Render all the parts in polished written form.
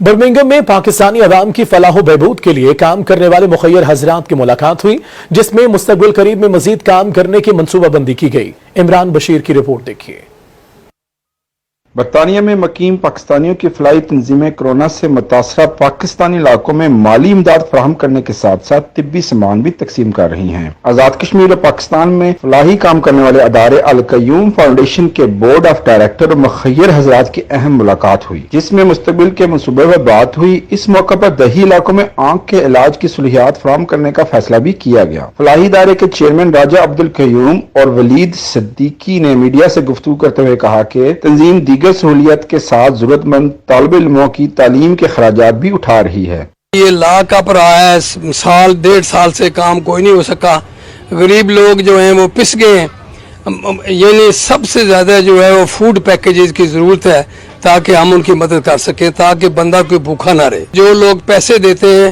Birmingham میں پاکستانی عوام کی فلاح و بہبود کے لیے کام کرنے والے مخیر حضرات کی ملاقات ہوئی، جس میں مستقبل قریب میں مزید کام کرنے کی منصوبہ بندی کی گئی۔ عمران بشیر کی رپورٹ دیکھیے۔ برطانیہ میں مقیم پاکستانیوں کی فلاحی تنظیمیں کورونا سے متاثرہ پاکستانی علاقوں میں مالی امداد فراہم کرنے کے ساتھ ساتھ طبی سامان بھی تقسیم کر رہی ہیں۔ آزاد کشمیر اور پاکستان میں فلاحی کام کرنے والے ادارے القیوم فاؤنڈیشن کے بورڈ آف ڈائریکٹر اور مخیر حضرات کی اہم ملاقات ہوئی، جس میں مستقبل کے منصوبے پر بات ہوئی۔ اس موقع پر دیہی علاقوں میں آنکھ کے علاج کی سہولیات فراہم کرنے کا فیصلہ بھی کیا گیا۔ فلاحی ادارے کے چیئرمین راجہ عبدالقیوم اور ولید صدیقی نے میڈیا سے گفتگو کرتے ہوئے کہا کہ تنظیم دیگر سہولیت کے ساتھ ضرورت مند طالب علموں کی تعلیم کے اخراجات بھی اٹھا رہی ہے۔ یہ لاکھ اپ رہا ہے، سال ڈیڑھ سال سے کام کوئی نہیں ہو سکا، غریب لوگ جو ہیں وہ پس گئے ہیں۔ یعنی سب سے زیادہ جو ہے وہ فوڈ پیکیجز کی ضرورت ہے تاکہ ہم ان کی مدد کر سکیں، تاکہ بندہ کوئی بھوکا نہ رہے۔ جو لوگ پیسے دیتے ہیں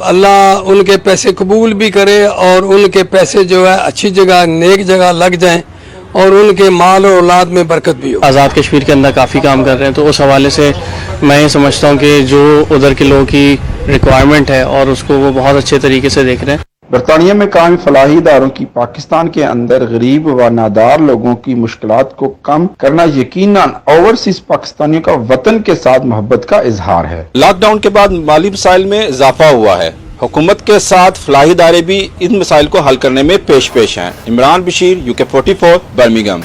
اللہ ان کے پیسے قبول بھی کرے اور ان کے پیسے جو ہے اچھی جگہ نیک جگہ لگ جائیں اور ان کے مال اور اولاد میں برکت بھی ہو۔ آزاد کشمیر کے اندر کافی کام کر رہے ہیں، تو اس حوالے سے میں یہ سمجھتا ہوں کہ جو ادھر کے لوگوں کی ریکوائرمنٹ ہے اور اس کو وہ بہت اچھے طریقے سے دیکھ رہے ہیں۔ برطانیہ میں قائم فلاحی اداروں کی پاکستان کے اندر غریب و نادار لوگوں کی مشکلات کو کم کرنا یقیناً اوورسیز پاکستانیوں کا وطن کے ساتھ محبت کا اظہار ہے۔ لاک ڈاؤن کے بعد مالی مسائل میں اضافہ ہوا ہے، حکومت کے ساتھ فلاحی ادارے بھی ان مسائل کو حل کرنے میں پیش ہیں۔ Imran Bashir, UK44، Birmingham.